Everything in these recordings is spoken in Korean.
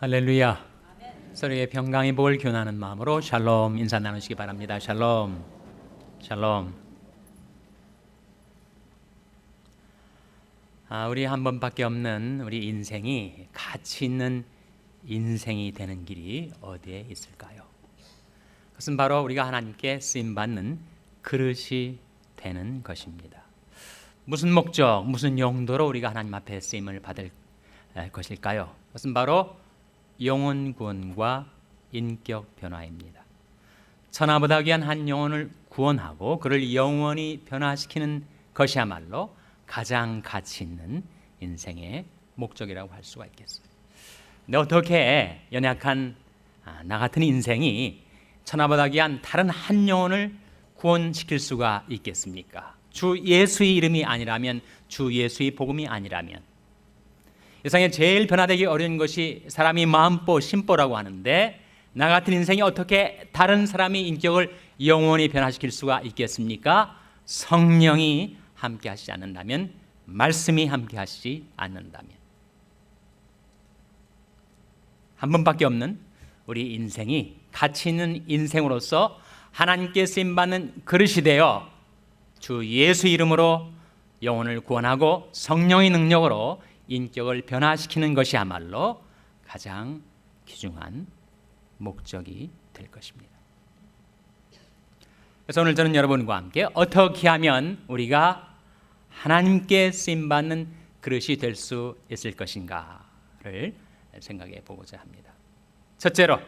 할렐루야. 서로의 평강의 복을 교훈하는 마음으로 샬롬 인사 나누시기 바랍니다. 샬롬. 샬롬. 우리 한 번밖에 없는 우리 인생이 가치 있는 인생이 되는 길이 어디에 있을까요? 그것은 바로 우리가 하나님께 쓰임받는 그릇이 되는 것입니다. 무슨 목적, 무슨 용도로 우리가 하나님 앞에 쓰임을 받을 것일까요? 그것은 바로 영혼 구원과 인격 변화입니다. 천하보다 귀한 한 영혼을 구원하고 그를 영원히 변화시키는 것이야말로 가장 가치 있는 인생의 목적이라고 할 수가 있겠어요. 근데 어떻게 연약한 나 같은 인생이 천하보다 귀한 다른 한 영혼을 구원시킬 수가 있겠습니까? 주 예수의 이름이 아니라면, 주 예수의 복음이 아니라면. 세상에 제일 변화되기 어려운 것이 사람이 마음보, 심보라고 하는데, 나 같은 인생이 어떻게 다른 사람의 인격을 영원히 변화시킬 수가 있겠습니까? 성령이 함께 하시지 않는다면, 말씀이 함께 하시지 않는다면. 한 번밖에 없는 우리 인생이 가치 있는 인생으로서 하나님께 쓰임받는 그릇이 되어 주 예수 이름으로 영혼을 구원하고 성령의 능력으로 인격을 변화시키는 것이야말로 가장 귀중한 목적이 될 것입니다. 그래서 오늘 저는 여러분과 함께 어떻게 하면 우리가 하나님께 쓰임받는 그릇이 될 수 있을 것인가를 생각해 보고자 합니다. 첫째로,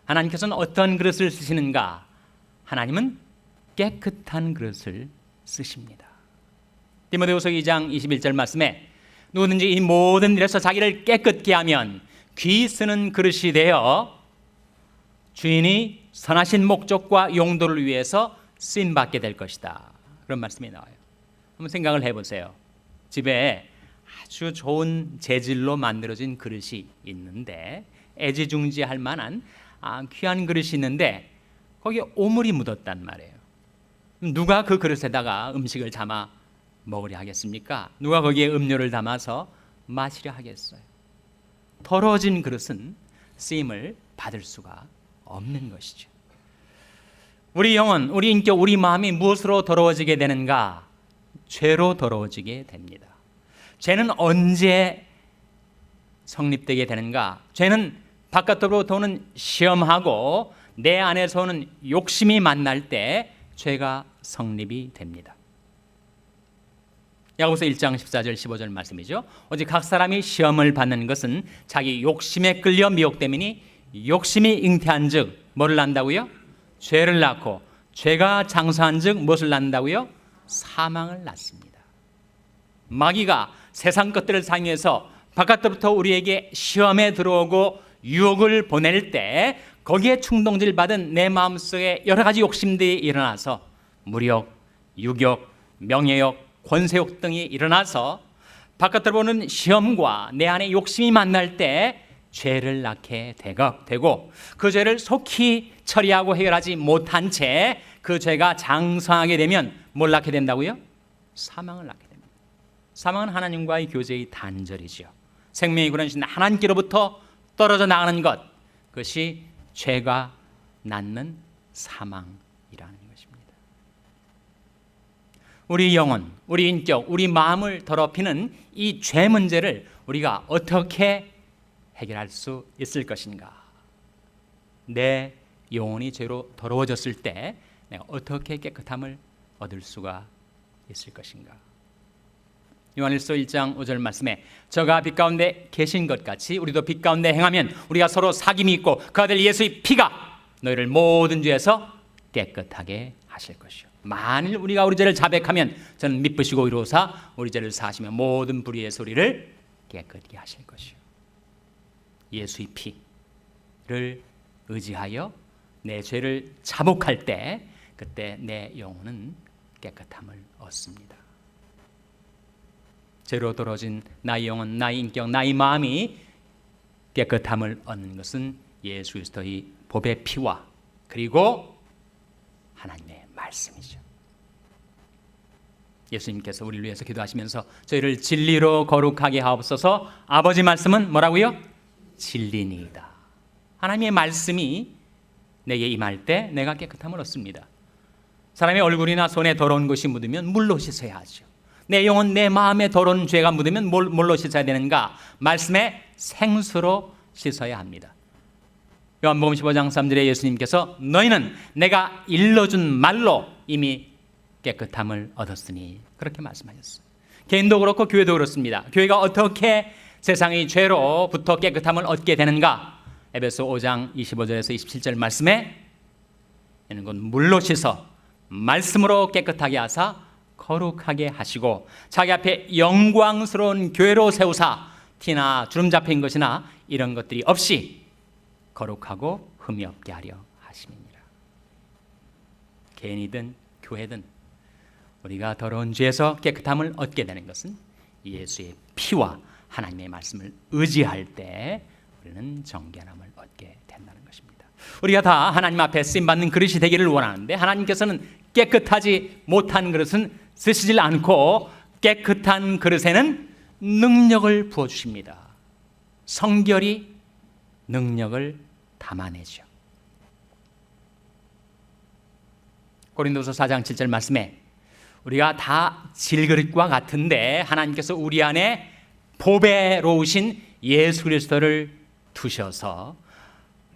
하나님께서는 어떤 그릇을 쓰시는가? 하나님은 깨끗한 그릇을 쓰십니다. 디모데후서 2장 21절 말씀에 누구든지 이 모든 일에서 자기를 깨끗게 하면 귀 쓰는 그릇이 되어 주인이 선하신 목적과 용도를 위해서 쓰임받게 될 것이다. 그런 말씀이 나와요. 한번 생각을 해보세요. 집에 아주 좋은 재질로 만들어진 그릇이 있는데, 애지중지할 만한 귀한 그릇이 있는데 거기에 오물이 묻었단 말이에요. 누가 그 그릇에다가 음식을 담아 먹으려 하겠습니까? 누가 거기에 음료를 담아서 마시려 하겠어요? 더러워진 그릇은 쓰임을 받을 수가 없는 것이죠. 우리 영혼, 우리 인격, 우리 마음이 무엇으로 더러워지게 되는가? 죄로 더러워지게 됩니다. 죄는 언제 성립되게 되는가? 죄는 바깥으로부터 오는 시험하고 내 안에서 오는 욕심이 만날 때 죄가 성립이 됩니다. 야고보서 1장 14절 15절 말씀이죠. 오직 각 사람이 시험을 받는 것은 자기 욕심에 끌려 미혹됨이니 욕심이 잉태한 즉 뭐를 낳는다고요? 죄를 낳고 죄가 장수한 즉 무엇을 낳는다고요? 사망을 낳습니다. 마귀가 세상 것들을 사용해서 바깥으로부터 우리에게 시험에 들어오고 유혹을 보낼 때 거기에 충동질 받은 내 마음속에 여러 가지 욕심들이 일어나서 무력, 유격, 명예욕, 권세욕 등이 일어나서 바깥으로 보는 시험과 내 안에 욕심이 만날 때 죄를 낳게 되고 그 죄를 속히 처리하고 해결하지 못한 채 그 죄가 장성하게 되면 뭘 낳게 된다고요? 사망을 낳게 됩니다. 사망은 하나님과의 교제의 단절이죠. 생명이 그러신 하나님께로부터 떨어져 나가는 것, 그것이 죄가 낳는 사망이라는 것입니다. 우리 영혼, 우리 인격, 우리 마음을 더럽히는 이 죄 문제를 우리가 어떻게 해결할 수 있을 것인가? 내 영혼이 죄로 더러워졌을 때 내가 어떻게 깨끗함을 얻을 수가 있을 것인가? 요한일서 1장 5절 말씀에 저가 빛 가운데 계신 것 같이 우리도 빛 가운데 행하면 우리가 서로 사귐이 있고 그 아들 예수의 피가 너희를 모든 죄에서 깨끗하게 하실 것이요. 만일 우리가 우리 죄를 자백하면 저는 미쁘시고 의로우사 우리 죄를 사하시며 모든 불의의 소리를 깨끗게 하실 것이요. 예수의 피를 의지하여 내 죄를 자복할 때 그때 내 영혼은 깨끗함을 얻습니다. 죄로 더러워진 나의 영혼, 나의 인격, 나의 마음이 깨끗함을 얻는 것은 예수 그리스도의 보배 피와 그리고 하나님의 말씀이죠. 예수님께서 우리를 위해서 기도하시면서 저희를 진리로 거룩하게 하옵소서. 아버지 말씀은 뭐라고요? 진리니이다. 하나님의 말씀이 내게 임할 때 내가 깨끗함을 얻습니다. 사람의 얼굴이나 손에 더러운 것이 묻으면 물로 씻어야 하죠. 내 영혼, 내 마음에 더러운 죄가 묻으면 뭘로 씻어야 되는가? 말씀의 생수로 씻어야 합니다. 요한복음 15장 3절에 예수님께서 너희는 내가 일러준 말로 이미 깨끗함을 얻었으니 그렇게 말씀하셨어요. 개인도 그렇고 교회도 그렇습니다. 교회가 어떻게 세상의 죄로부터 깨끗함을 얻게 되는가? 에베소 5장 25절에서 27절 말씀에 이는 곧 물로 씻어 말씀으로 깨끗하게 하사 거룩하게 하시고 자기 앞에 영광스러운 교회로 세우사 티나 주름 잡힌 것이나 이런 것들이 없이 거룩하고 흠이 없게 하려 하심이니라. 개인이든 교회든 우리가 더러운 죄에서 깨끗함을 얻게 되는 것은 예수의 피와 하나님의 말씀을 의지할 때 우리는 정결함을 얻게 된다는 것입니다. 우리가 다 하나님 앞에 쓰임받는 그릇이 되기를 원하는데 하나님께서는 깨끗하지 못한 그릇은 쓰시질 않고 깨끗한 그릇에는 능력을 부어주십니다. 성결이 능력을 담아내죠. 고린도서 4장 7절 말씀에 우리가 다 질그릇과 같은데 하나님께서 우리 안에 보배로우신 예수 그리스도를 두셔서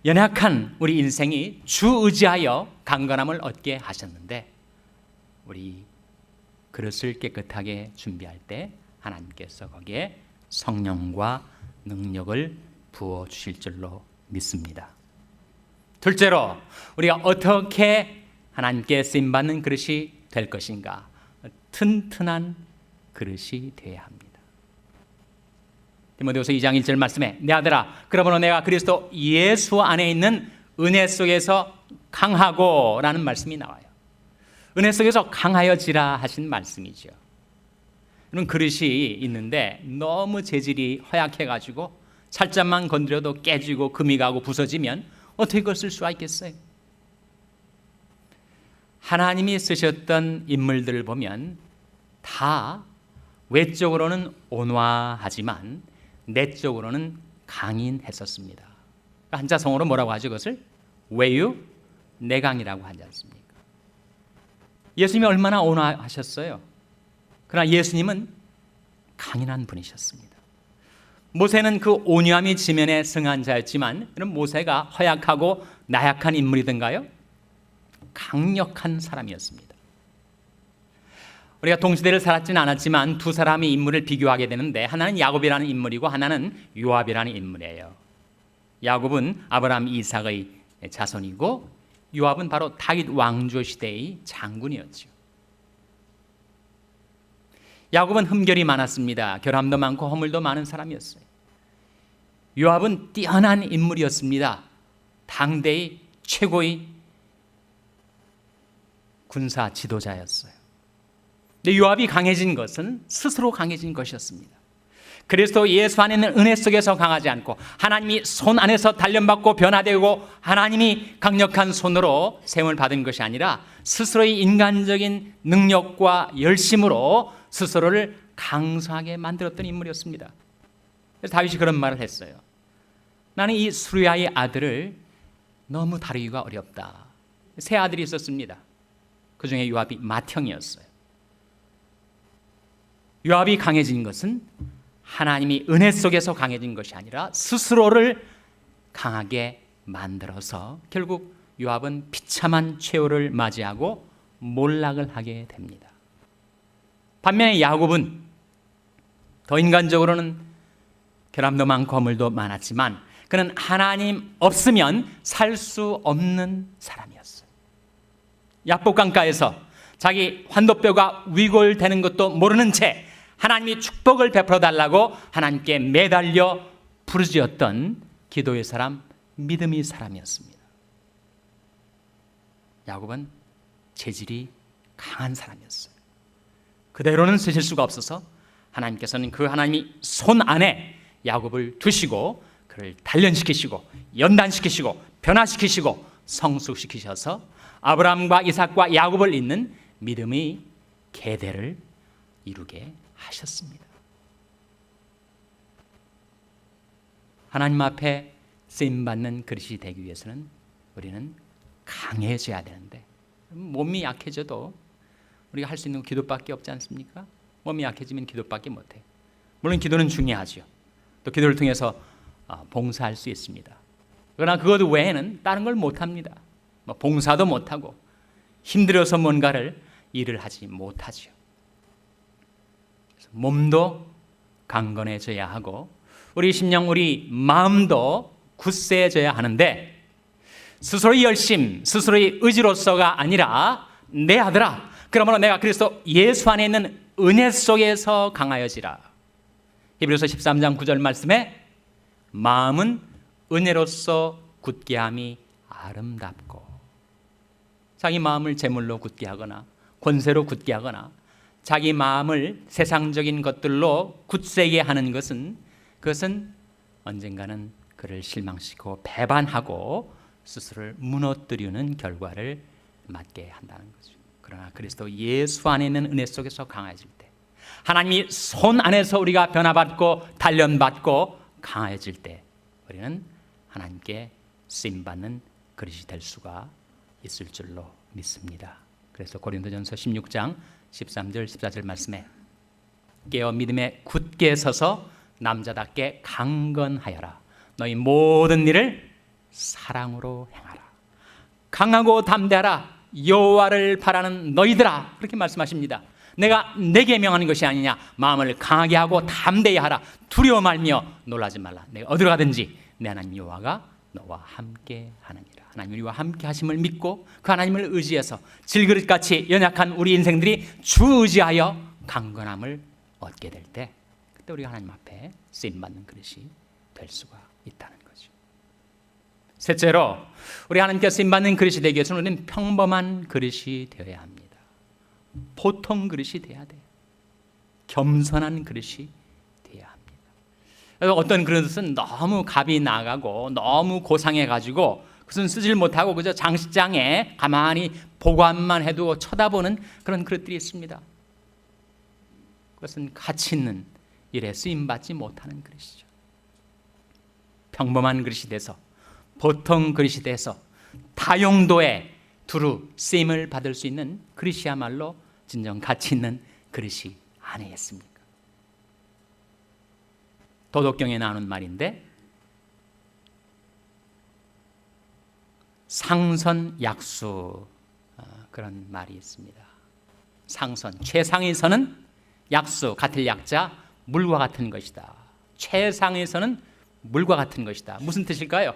연약한 우리 인생이 주 의지하여 강건함을 얻게 하셨는데 우리 그릇을 깨끗하게 준비할 때 하나님께서 거기에 성령과 능력을 부어주실 줄로 믿습니다. 둘째로 우리가 어떻게 하나님께 쓰임받는 그릇이 될 것인가? 튼튼한 그릇이 되어야 합니다. 디모데후서 2장 1절 말씀에 내 아들아 그러므로 내가 그리스도 예수 안에 있는 은혜 속에서 강하고 라는 말씀이 나와요. 은혜 속에서 강하여지라 하신 말씀이죠. 이런 그릇이 있는데 너무 재질이 허약해가지고 살짝만 건드려도 깨지고 금이 가고 부서지면 어떻게 그걸 쓸 수가 있겠어요? 하나님이 쓰셨던 인물들을 보면 다 외적으로는 온화하지만 내적으로는 강인했었습니다. 한자성어로 뭐라고 하죠? 그것을 외유내강이라고 하지 않습니까? 예수님이 얼마나 온화하셨어요. 그러나 예수님은 강인한 분이셨습니다. 모세는 그 온유함이 지면에 승한 자였지만 이런 모세가 허약하고 나약한 인물이던가요? 강력한 사람이었습니다. 우리가 동시대를 살았지는 않았지만 두 사람의 인물을 비교하게 되는데 하나는 야곱이라는 인물이고 하나는 요압이라는 인물이에요. 야곱은 아브라함 이삭의 자손이고 요압은 바로 다윗 왕조 시대의 장군이었죠. 야곱은 흠결이 많았습니다. 결함도 많고 허물도 많은 사람이었어요. 요압은 뛰어난 인물이었습니다. 당대의 최고의 군사 지도자였어요. 근데 요압이 강해진 것은 스스로 강해진 것이었습니다. 그리스도 예수 안에 있는 은혜 속에서 강하지 않고 하나님이 손 안에서 단련받고 변화되고 하나님이 강력한 손으로 세움을 받은 것이 아니라 스스로의 인간적인 능력과 열심으로 스스로를 강성하게 만들었던 인물이었습니다. 그래서 다윗이 그런 말을 했어요. 나는 이 수르야의 아들을 너무 다루기가 어렵다. 세 아들이 있었습니다. 그 중에 요압이 맏형이었어요. 요압이 강해진 것은 하나님이 은혜 속에서 강해진 것이 아니라 스스로를 강하게 만들어서 결국 요압은 비참한 최후를 맞이하고 몰락을 하게 됩니다. 반면에 야곱은 더 인간적으로는 결함도 많고 허물도 많았지만 그는 하나님 없으면 살 수 없는 사람이었어요. 야복강가에서 자기 환도뼈가 위골되는 것도 모르는 채 하나님이 축복을 베풀어 달라고 하나님께 매달려 부르짖었던 기도의 사람, 믿음의 사람이었습니다. 야곱은 재질이 강한 사람이었어요. 그대로는 쓰실 수가 없어서 하나님께서는 그 하나님이 손 안에 야곱을 두시고 그를 단련시키시고 연단시키시고 변화시키시고 성숙시키셔서 아브라함과 이삭과 야곱을 잇는 믿음의 계대를 이루게 하셨습니다. 하나님 앞에 쓰임받는 그릇이 되기 위해서는 우리는 강해져야 되는데, 몸이 약해져도 우리가 할 수 있는 기도밖에 없지 않습니까? 몸이 약해지면 기도밖에 못해요. 물론 기도는 중요하죠. 또 기도를 통해서 봉사할 수 있습니다. 그러나 그것 외에는 다른 걸 못합니다. 봉사도 못하고 힘들어서 뭔가를 일을 하지 못하죠. 몸도 강건해져야 하고 우리 심령, 우리 마음도 굳세져야 하는데, 스스로의 열심, 스스로의 의지로서가 아니라 내 아들아, 그러므로 내가 그리스도 예수 안에 있는 은혜 속에서 강하여지라. 히브리서 13장 9절 말씀에 마음은 은혜로서 굳게 함이 아름답고, 자기 마음을 재물로 굳게 하거나 권세로 굳게 하거나 자기 마음을 세상적인 것들로 굳세게 하는 것은, 그것은 언젠가는 그를 실망시키고 배반하고 스스로를 무너뜨리는 결과를 맞게 한다는 거죠. 그러나 그리스도 예수 안에 있는 은혜 속에서 강해질 때, 하나님이 손 안에서 우리가 변화받고 단련받고 강해질 때, 우리는 하나님께 쓰임받는 그릇이 될 수가 있을 줄로 믿습니다. 그래서 고린도전서 16장 13절 14절 말씀에 깨어 믿음에 굳게 서서 남자답게 강건하여라. 너희 모든 일을 사랑으로 행하라. 강하고 담대하라. 여호와를 바라는 너희들아. 그렇게 말씀하십니다. 내가 내게 명하는 것이 아니냐. 마음을 강하게 하고 담대히 하라. 두려워 말며 놀라지 말라. 내가 어디로 가든지 내 하나님 여호와가 너와 함께 하느니라. 하나님 우리와 함께 하심을 믿고 그 하나님을 의지해서 질그릇같이 연약한 우리 인생들이 주 의지하여 강건함을 얻게 될 때, 그때 우리가 하나님 앞에 쓰임받는 그릇이 될 수가 있다는 거죠. 셋째로, 우리 하나님께 쓰임받는 그릇이 되기 위해서는 우리는 평범한 그릇이 되어야 합니다. 보통 그릇이 돼야 돼요. 겸손한 그릇이 돼야 합니다. 어떤 그릇은 너무 값이 나가고 너무 고상해가지고 그것은 쓰질 못하고 그저 장식장에 가만히 보관만 해도 쳐다보는 그런 그릇들이 있습니다. 그것은 가치 있는 일에 쓰임받지 못하는 그릇이죠. 평범한 그릇이 돼서, 보통 그릇이 돼서 다용도에 두루 쓰임을 받을 수 있는 그릇이야말로 진정 가치 있는 그릇이 아니겠습니까? 도덕경에 나오는 말인데, 상선약수, 그런 말이 있습니다. 상선, 최상에서는 약수, 같을 약자, 물과 같은 것이다. 최상에서는 물과 같은 것이다. 무슨 뜻일까요?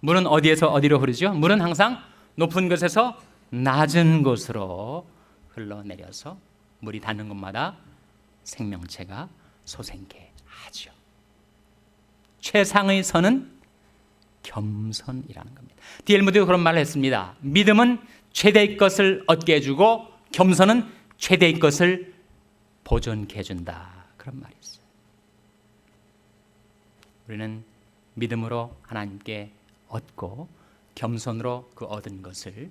물은 어디에서 어디로 흐르죠? 물은 항상 높은 곳에서 낮은 곳으로 흘러내려서 물이 닿는 곳마다 생명체가 솟게 하죠. 최상의 선은 겸손이라는 겁니다. D.L. 무디도 그런 말을 했습니다. 믿음은 최대의 것을 얻게 해주고 겸손은 최대의 것을 보존케 해준다. 그런 말이 있어요. 우리는 믿음으로 하나님께 얻고 겸손으로 그 얻은 것을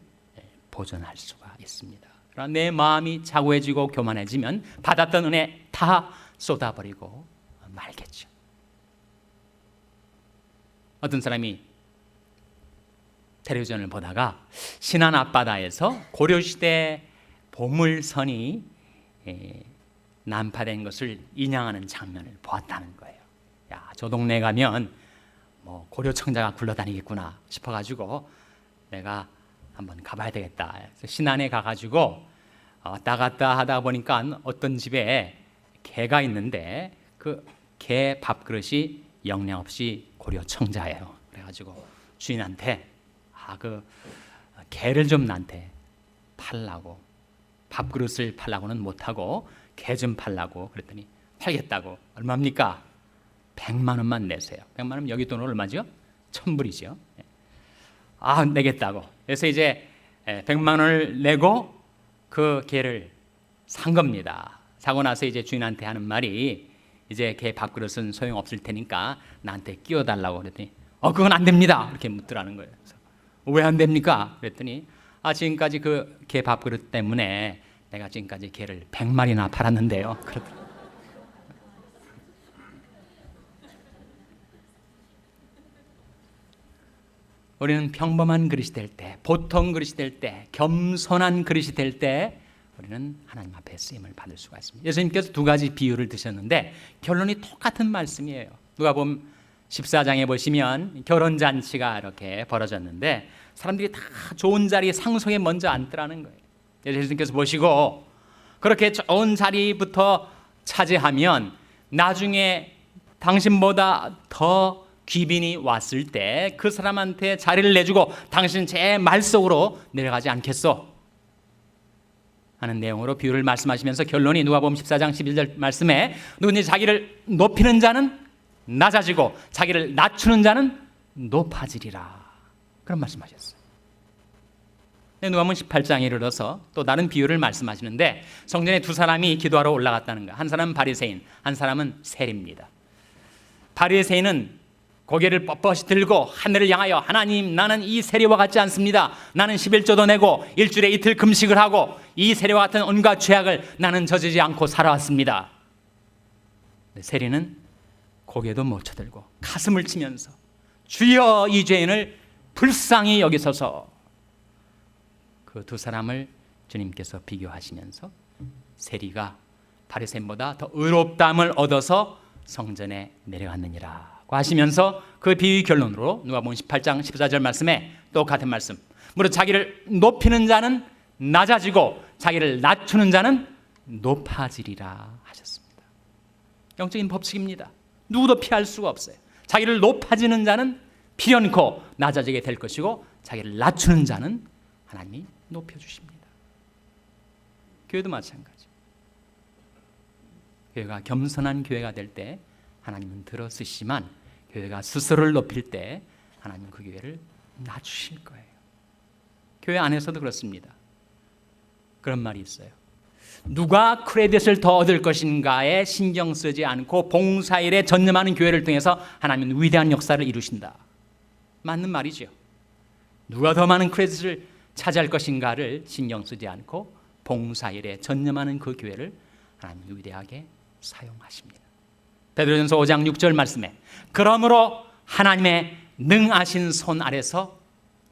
보존할 수가 있습니다. 그러나 내 마음이 자고해지고 교만해지면 받았던 은혜 다 쏟아버리고 말겠죠. 어떤 사람이 텔레비전을 보다가 신안 앞바다에서 고려시대 보물선이 난파된 것을 인양하는 장면을 보았다는 거예요. 야, 저 동네 가면 뭐 고려 청자가 굴러다니겠구나 싶어가지고 내가 한번 가봐야 되겠다. 그래서 신안에 가가지고 왔다 갔다 하다 보니까 어떤 집에 개가 있는데 그 개 밥그릇이 영양없이 고려 청자예요. 그래가지고 주인한테 그 개를 좀 나한테 팔라고, 밥그릇을 팔라고는 못하고 개 좀 팔라고 그랬더니 팔겠다고. 얼마입니까? 100만 원만 내세요. 100만 원 여기 돈은 얼마죠? 1000불이죠. 내겠다고. 그래서 이제 100만 원을 내고 그 개를 산 겁니다. 사고 나서 이제 주인한테 하는 말이, 이제 개 밥그릇은 소용없을 테니까 나한테 끼워달라고 그랬더니 그건 안 됩니다. 이렇게 묻더라는 거예요. 왜 안 됩니까? 그랬더니 지금까지 그 개 밥그릇 때문에 내가 지금까지 개를 100마리나 팔았는데요. 그러더라고요. 우리는 평범한 그릇이 될 때, 보통 그릇이 될 때, 겸손한 그릇이 될 때 우리는 하나님 앞에 쓰임을 받을 수가 있습니다. 예수님께서 두 가지 비유를 드셨는데 결론이 똑같은 말씀이에요. 누가복음 14장에 보시면 결혼잔치가 이렇게 벌어졌는데 사람들이 다 좋은 자리 상속에 먼저 앉더라는 거예요. 예수님께서 보시고 그렇게 좋은 자리부터 차지하면 나중에 당신보다 더 귀빈이 왔을 때 그 사람한테 자리를 내주고 당신 제 말 속으로 내려가지 않겠소? 하는 내용으로 비유를 말씀하시면서 결론이 누가복음 14장 11절 말씀에 누구든지 자기를 높이는 자는 낮아지고 자기를 낮추는 자는 높아지리라. 그런 말씀하셨어요. 누가복음 18장에 이르러서 또 다른 비유를 말씀하시는데 성전에 두 사람이 기도하러 올라갔다는 거. 한 사람은 바리새인, 한 사람은 세리입니다. 바리새인은 고개를 뻣뻣이 들고 하늘을 향하여 하나님, 나는 이 세리와 같지 않습니다. 나는 11조도 내고 일주일에 이틀 금식을 하고 이 세리와 같은 온갖 죄악을 나는 저지르지 않고 살아왔습니다. 세리는 고개도 못 쳐들고 가슴을 치면서 주여 이 죄인을 불쌍히 여기소서. 그 두 사람을 주님께서 비교하시면서 세리가 바리새인보다 더 의롭다함을 얻어서 성전에 내려갔느니라 하시면서 그 비유 결론으로 누가복음 18장 14절 말씀에 똑같은 말씀. 무릇 자기를 높이는 자는 낮아지고 자기를 낮추는 자는 높아지리라 하셨습니다. 영적인 법칙입니다. 누구도 피할 수가 없어요. 자기를 높아지는 자는 피련코 낮아지게 될 것이고 자기를 낮추는 자는 하나님이 높여주십니다. 교회도 마찬가지. 교회가 겸손한 교회가 될 때 하나님은 들어쓰시지만 교회가 스스로를 높일 때 하나님은 그 교회를 낮추실 거예요. 교회 안에서도 그렇습니다. 그런 말이 있어요. 누가 크레딧을 더 얻을 것인가에 신경 쓰지 않고 봉사일에 전념하는 교회를 통해서 하나님은 위대한 역사를 이루신다. 맞는 말이죠. 누가 더 많은 크레딧을 차지할 것인가를 신경 쓰지 않고 봉사일에 전념하는 그 교회를 하나님은 위대하게 사용하십니다. 베드로전서 5장 6절 말씀에 그러므로 하나님의 능하신 손 아래서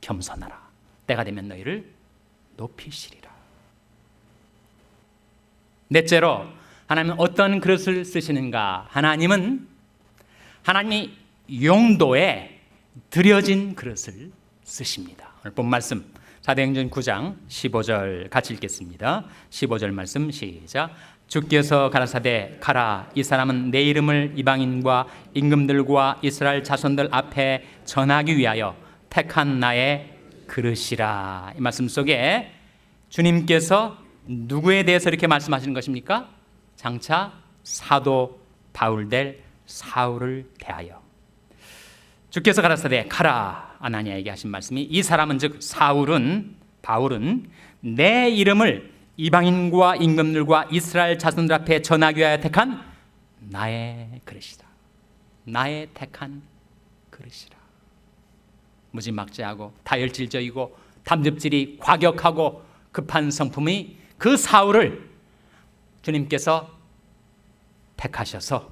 겸손하라. 때가 되면 너희를 높이시리라. 넷째로 하나님은 어떤 그릇을 쓰시는가? 하나님은 하나님이 용도에 드려진 그릇을 쓰십니다. 오늘 본 말씀 사도행전 9장 15절 같이 읽겠습니다. 15절 말씀 시작. 주께서 가라사대 가라, 이 사람은 내 이름을 이방인과 임금들과 이스라엘 자손들 앞에 전하기 위하여 택한 나의 그릇이라. 이 말씀 속에 주님께서 누구에 대해서 이렇게 말씀하시는 것입니까? 장차 사도 바울 될 사울을 대하여 주께서 가라사대 가라, 아나니아에게 하신 말씀이 이 사람은 즉 바울은 내 이름을 이방인과 임금들과 이스라엘 자손들 앞에 전하기 위하여 택한 나의 그릇이다. 나의 택한 그릇이라. 무지막지하고 다혈질적이고 담즙질이 과격하고 급한 성품이 그 사울을 주님께서 택하셔서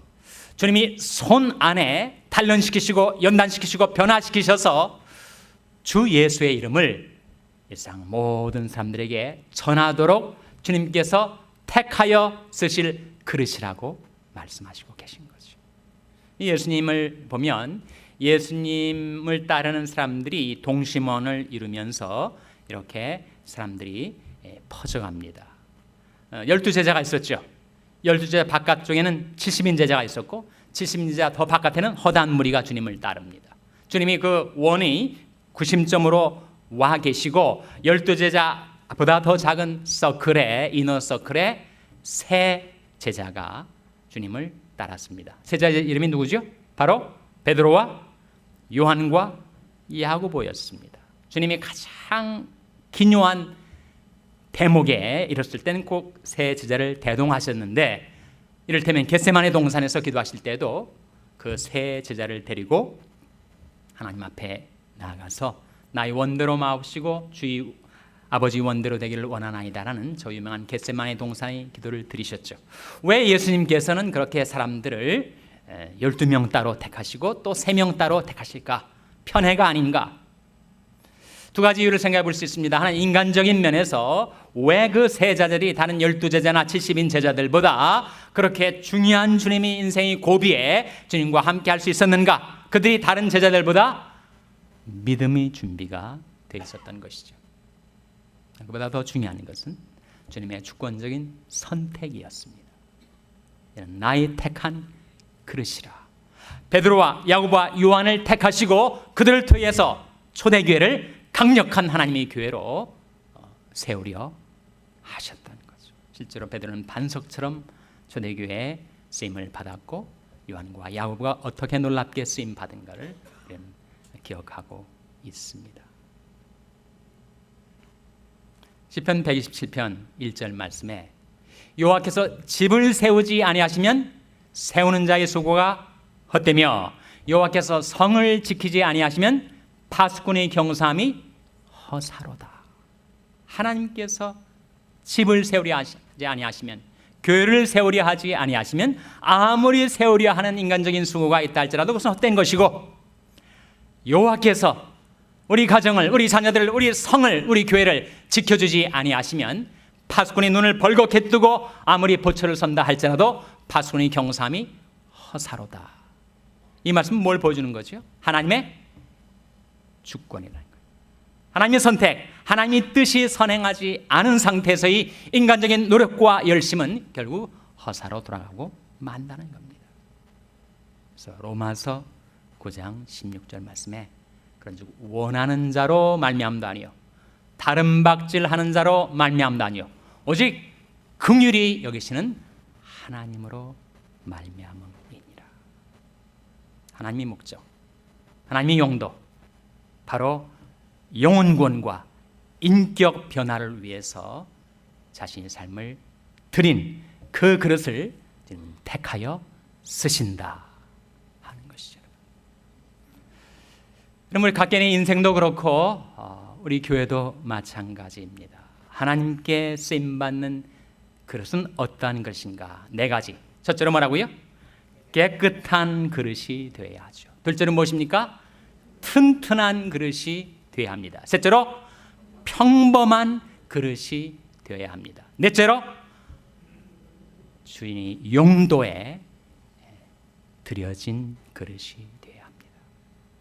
주님이 손 안에 단련시키시고 연단시키시고 변화시키셔서 주 예수의 이름을 일상 모든 사람들에게 전하도록 주님께서 택하여 쓰실 그릇이라고 말씀하시고 계신 거죠. 예수님을 보면 예수님을 따르는 사람들이 동심원을 이루면서 이렇게 사람들이 퍼져갑니다. 12제자가 있었죠. 12제자 바깥쪽에는 70인 제자가 있었고 70인 제자 더 바깥에는 허다한 무리가 주님을 따릅니다. 주님이 그 원의 구심점으로 와 계시고 12제자보다 더 작은 서클에, 이너 서클에 세 제자가 주님을 따랐습니다. 세 제자 이름이 누구죠? 바로 베드로와 요한과 야고보였습니다. 주님이 가장 기묘한 대목에 이뤘을 때는 꼭 세 제자를 대동하셨는데 이를테면 겟세마네 동산에서 기도하실 때도 그 세 제자를 데리고 하나님 앞에 나아가서 나의 원대로 마옵시고 주의 아버지 원대로 되기를 원하나이다라는 저 유명한 겟세마네 동산의 기도를 드리셨죠. 왜 예수님께서는 그렇게 사람들을 12명 따로 택하시고 또 3명 따로 택하실까? 편애가 아닌가? 두 가지 이유를 생각해 볼 수 있습니다. 하나는 인간적인 면에서 왜 그 세 제자들이 다른 12제자나 70인 제자들보다 그렇게 중요한 주님의 인생의 고비에 주님과 함께 할 수 있었는가? 그들이 다른 제자들보다 믿음의 준비가 돼 있었던 것이죠. 그보다 더 중요한 것은 주님의 주권적인 선택이었습니다. 나의 택한 그릇이라. 베드로와 야고보와 요한을 택하시고 그들을 통해서 초대교회를 강력한 하나님의 교회로 세우려 하셨다는 거죠. 실제로 베드로는 반석처럼 초대교회에 쓰임을 받았고 요한과 야고보가 어떻게 놀랍게 쓰임 받은가를 우리는 기억하고 있습니다. 시편 127편 1절 말씀에 여호와께서 집을 세우지 아니하시면 세우는 자의 수고가 헛되며 여호와께서 성을 지키지 아니하시면 파수꾼의 경사함이 허사로다. 하나님께서 집을 세우려 하지 아니하시면, 교회를 세우려 하지 아니하시면 아무리 세우려 하는 인간적인 수고가 있다 할지라도 그것은 헛된 것이고, 여호와께서 우리 가정을, 우리 자녀들을, 우리 성을, 우리 교회를 지켜주지 아니하시면 파수꾼이 눈을 벌겋게 뜨고 아무리 보초를 선다 할지라도 파수꾼의 경사함이 허사로다. 이 말씀은 뭘 보여주는 거죠? 하나님의 주권이라는 거예요. 하나님의 선택, 하나님의 뜻이 선행하지 않은 상태에서의 인간적인 노력과 열심은 결국 허사로 돌아가고 만다는 겁니다. 그래서 로마서 9장 16절 말씀에 그런즉 원하는 자로 말미암도 아니요 다른 박질하는 자로 말미암도 아니요 오직 긍휼히 여기시는 하나님으로 말미암음이니라. 하나님의 목적, 하나님의 용도, 바로 영혼권과 인격 변화를 위해서 자신의 삶을 드린 그 그릇을 택하여 쓰신다 하는 것이죠. 우리 각계의 인생도 그렇고 우리 교회도 마찬가지입니다. 하나님께 쓰임받는 그릇은 어떠한 것인가? 네 가지. 첫째로 뭐라고요? 깨끗한 그릇이 되어야 하죠. 둘째로 무엇입니까? 튼튼한 그릇이 되어야 합니다. 셋째로 평범한 그릇이 되어야 합니다. 넷째로 주인의 용도에 드려진 그릇이 되어야 합니다.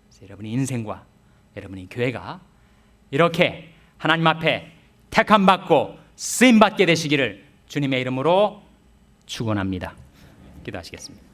그래서 여러분의 인생과 여러분의 교회가 이렇게 하나님 앞에 택함받고 쓰임받게 되시기를 주님의 이름으로 축원합니다. 기도하시겠습니다.